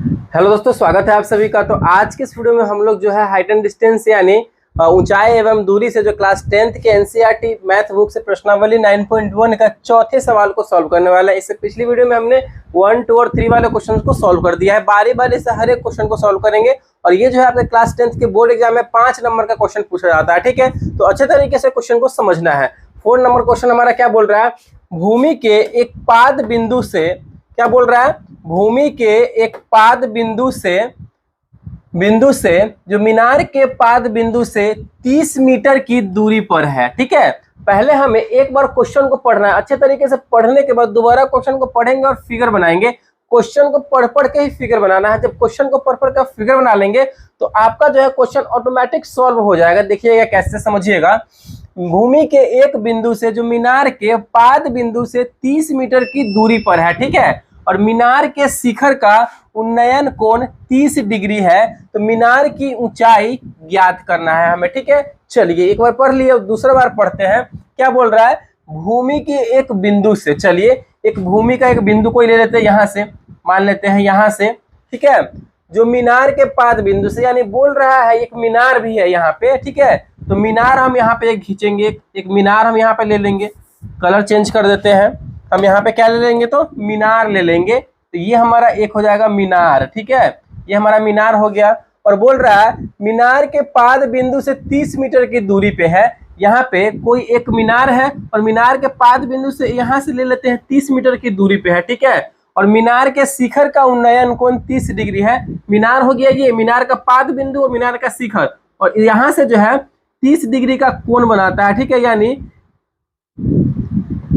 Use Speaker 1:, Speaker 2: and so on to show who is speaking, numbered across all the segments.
Speaker 1: Hello दोस्तों, स्वागत है आप सभी का। तो आज के इस वीडियो में हम लोग जो है हाइट एंड डिस्टेंस यानी ऊंचाई एवं दूरी से जो क्लास 10th के एनसीईआरटी मैथ बुक से प्रश्नावली 9.1 का चौथे सवाल को सॉल्व करने वाला है। इससे पिछली वीडियो में हमने 1, 2 और 3 वाले क्वेश्चन को सॉल्व कर दिया है। बारी बारी से हर एक क्वेश्चन को सॉल्व करेंगे और ये जो है आपके क्लास 10th के बोर्ड एग्जाम में 5 नंबर का क्वेश्चन पूछा जाता है। ठीक है, तो अच्छे तरीके से क्वेश्चन को समझना है। 4 नंबर क्वेश्चन हमारा क्या बोल रहा है, भूमि के एक पाद बिंदु से, क्या बोल रहा है, भूमि के एक पाद बिंदु से जो मीनार के पाद बिंदु से 30 मीटर की दूरी पर है। ठीक है, पहले हमें एक बार क्वेश्चन को पढ़ना है। अच्छे तरीके से पढ़ने के बाद दोबारा क्वेश्चन को पढ़ेंगे और फिगर बनाएंगे। क्वेश्चन को पढ़ पढ़ के ही फिगर बनाना है। जब क्वेश्चन को पढ़ पढ़ के फिगर बना लेंगे तो आपका जो है क्वेश्चन ऑटोमेटिक सॉल्व हो जाएगा। देखिएगा कैसे, समझिएगा। भूमि के एक बिंदु से जो मीनार के पाद बिंदु से 30 मीटर की दूरी पर है। ठीक है, और मीनार के शिखर का उन्नयन कोण 30 डिग्री है, तो मीनार की ऊंचाई ज्ञात करना है हमें। ठीक है, चलिए एक बार पढ़ लिए, दूसरा बार पढ़ते हैं। क्या बोल रहा है, भूमि के एक बिंदु से, चलिए एक भूमि का एक बिंदु कोई ले लेते हैं, यहां से मान लेते हैं, यहां से। ठीक है, जो मीनार के पाद बिंदु से, यानी बोल रहा है एक मीनार भी है यहाँ पे। ठीक है, तो मीनार हम यहाँ पे एक खींचेंगे, एक मीनार हम यहाँ पे ले लेंगे। कलर चेंज कर देते हैं, हम यहाँ पे क्या ले लेंगे, तो मीनार ले लेंगे। तो ये हमारा एक हो जाएगा मीनार। ठीक है, ये हमारा मीनार हो गया। और बोल रहा है मीनार के पाद बिंदु से 30 मीटर की दूरी पे है। यहाँ पे कोई एक मीनार है और मीनार के पाद बिंदु से यहाँ से ले लेते हैं 30 मीटर की दूरी पे है। ठीक है, और मीनार के शिखर का उन्नयन कोण 30 डिग्री है। मीनार हो गया ये, मीनार का पाद बिंदु और मीनार का शिखर, और यहाँ से जो है 30 डिग्री का कोण बनाता है। ठीक है,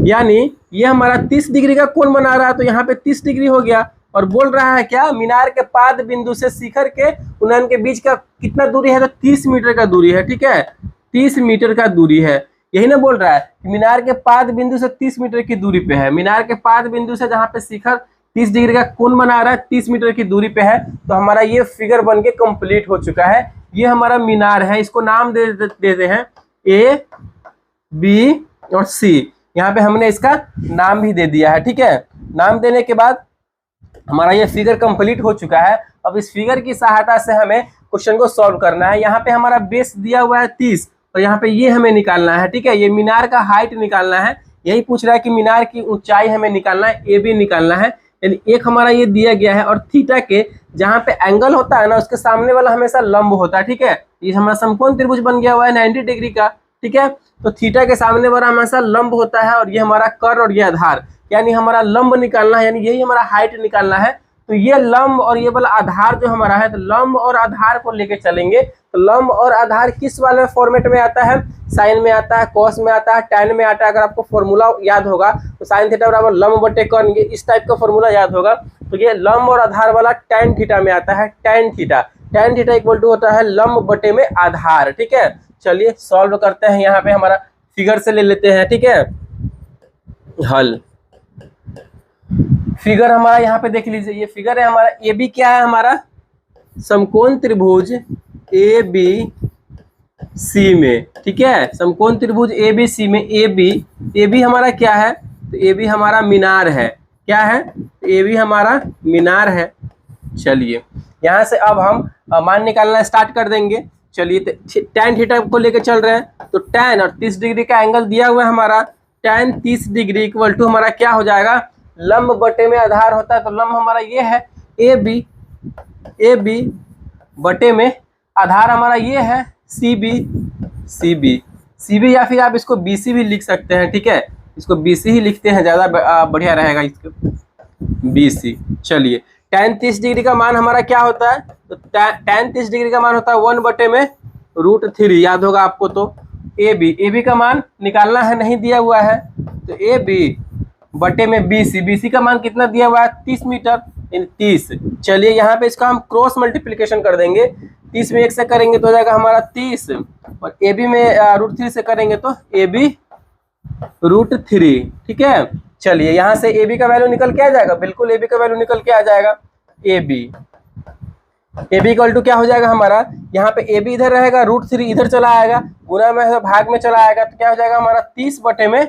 Speaker 1: यानी ये हमारा 30 डिग्री का कोण बना रहा है, तो यहाँ पे 30 डिग्री हो गया। और बोल रहा है क्या, मीनार के पाद बिंदु से शिखर के उन्नयन के बीच का कितना दूरी है, तो 30 मीटर का दूरी है। ठीक है, 30 मीटर का दूरी है। यही ना बोल रहा है कि मीनार के पाद बिंदु से 30 मीटर की दूरी पे है। मीनार के पाद बिंदु से जहाँ पे शिखर 30 डिग्री का कोण बना रहा है, 30 मीटर की दूरी पे है। तो हमारा ये फिगर बन के कंप्लीट हो चुका है। ये हमारा मीनार है, इसको नाम दे देते हैं A, B और C। यहाँ पे हमने इसका नाम भी दे दिया है। ठीक है, नाम देने के बाद हमारा ये फिगर कंप्लीट हो चुका है। अब इस फिगर की सहायता से हमें क्वेश्चन को सॉल्व करना है। यहाँ पे हमारा बेस दिया हुआ है 30 और यहाँ पे ये हमें निकालना है। ठीक है, ये मीनार का हाइट निकालना है। यही पूछ रहा है कि मीनार की ऊंचाई हमें निकालना है, AB निकालना है। यानी एक हमारा ये दिया गया है, और थीटा के जहाँ पे एंगल होता है ना, उसके सामने वाला हमेशा लंब होता है। ठीक है, ये हमारा समकोण त्रिभुज बन गया हुआ है 90 डिग्री का। ठीक है, तो थीटा के सामने वाला हमेशा लंब होता है, और ये हमारा कर्ण और ये आधार, यानी हमारा लंब निकालना है, यानी यही हमारा हाइट निकालना है। तो ये लंब और ये वाला आधार जो हमारा है, तो लंब और आधार को लेके चलेंगे। तो लंब और आधार किस वाले फॉर्मेट में आता है, साइन में आता है, कॉस में आता है, टैन में आता है। अगर आपको फॉर्मूला याद होगा तो साइन थीटा बराबर लंब बटे कर्ण, ये इस टाइप का फॉर्मूला याद होगा। तो ये लंब और आधार वाला टैन थीटा में आता है। टैन थीटा इक्वल टू होता है लंब बटे में आधार। ठीक है, चलिए सॉल्व करते हैं। यहाँ पे हमारा फिगर से ले लेते हैं। ठीक है, हल फिगर हमारा यहाँ पे देख लीजिए, ये फिगर है हमारा। AB क्या है, हमारा समकोण त्रिभुज ABC में। ठीक है, समकोण त्रिभुज ABC में AB हमारा क्या है, तो AB हमारा मीनार है। क्या है, AB हमारा मीनार है। चलिए यहाँ से अब हम मान निकालना स्टार्ट कर देंगे। चलिए टैन थीटा को लेकर चल रहे हैं। तो टैन और 30 डिग्री का एंगल दिया हुआ है हमारा, टैन 30 डिग्री इक्वल टू हमारा क्या हो जाएगा, लंब बटे में आधार होता है। तो लंब हमारा ये है AB बटे में आधार हमारा ये है CB, या फिर आप इसको BC भी लिख सकते हैं। ठीक है, इसको BC ही लिखते हैं, ज़्यादा बढ़िया रहेगा इसको, BC। चलिए टैन 30 डिग्री का मान हमारा क्या होता है, तो टैन 30 डिग्री का मान होता है 1 बटे में √3, याद होगा आपको। तो AB का मान निकालना है, नहीं दिया हुआ है। तो AB बटे में BC का मान कितना दिया हुआ है, 30 मीटर, 30। चलिए यहाँ पे इसका हम क्रॉस मल्टीप्लिकेशन कर देंगे। 30 में 1 से करेंगे तो हो जाएगा हमारा 30, और AB में √3 से करेंगे तो AB √3। ठीक है, चलिए यहाँ से AB का वैल्यू निकल के आ जाएगा, बिल्कुल AB का वैल्यू निकल के आ जाएगा। AB इक्वल टू क्या हो जाएगा हमारा, यहाँ पे AB इधर रहेगा, √3 इधर चला आएगा, गुना में भाग में चला आएगा, तो क्या हो जाएगा हमारा 30 बटे में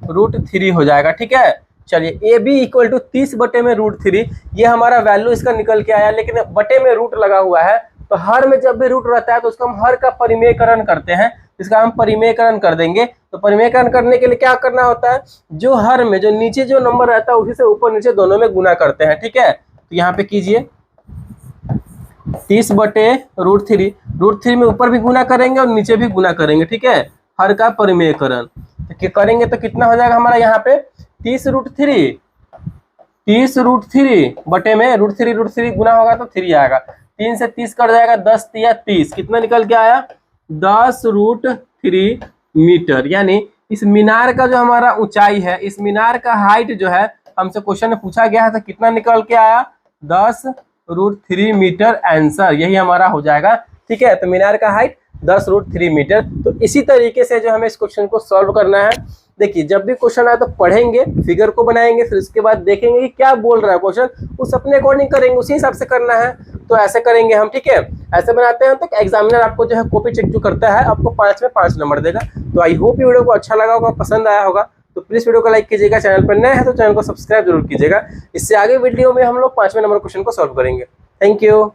Speaker 1: √3 हो जाएगा। ठीक है, चलिए ए बी इक्वल टू 30 बटे में √3, ये हमारा वैल्यू इसका निकल के आया, लेकिन बटे में रूट लगा हुआ है, तो हर में जब भी रूट रहता है तो उसको हम हर का परिमेयकरण करते हैं, इसका हम परिमेयकरण कर देंगे। तो परिमेयकरण करने के लिए क्या करना होता है, जो हर में जो नीचे जो नंबर रहता है उसी से ऊपर नीचे दोनों में गुना करते हैं, ठीक है। तो यहाँ पे कीजिए 30 बटे √3 में ऊपर भी गुना करेंगे और नीचे भी गुना करेंगे, ठीक है, हर का परिमेयकरण। तो करेंगे तो कितना हो जाएगा हमारा यहाँ पे 30√3 बटे में √3 गुना होगा तो 3 आएगा, 3 से 30 कट जाएगा, 10 या 30, कितना निकल के आया 10√3 मीटर। यानी इस मीनार का जो हमारा ऊंचाई है, इस मीनार का हाइट जो है हमसे क्वेश्चन में पूछा गया है, तो कितना निकल के आया 10√3 मीटर, आंसर यही हमारा हो जाएगा, ठीक है। तो मीनार का हाइट 10√3 मीटर। तो इसी तरीके से जो हमें इस क्वेश्चन को सॉल्व करना है, देखिए जब भी क्वेश्चन आए तो पढ़ेंगे, फिगर को बनाएंगे, फिर उसके बाद देखेंगे कि क्या बोल रहा है क्वेश्चन, उस अपने अकॉर्डिंग करेंगे, उसी हिसाब से करना है। तो ऐसे करेंगे हम, ठीक है, ऐसे बनाते हैं तो एग्जामिनर आपको जो है कॉपी चेक जो करता है आपको 5 में 5 नंबर देगा। तो आई होप ये वीडियो को अच्छा लगा होगा, पसंद आया होगा, तो प्लीज वीडियो को लाइक कीजिएगा, चैनल पर नए हैं तो चैनल को सब्सक्राइब जरूर कीजिएगा। इससे आगे वीडियो में हम लोग 5वें नंबर क्वेश्चन को सॉल्व करेंगे। Thank you.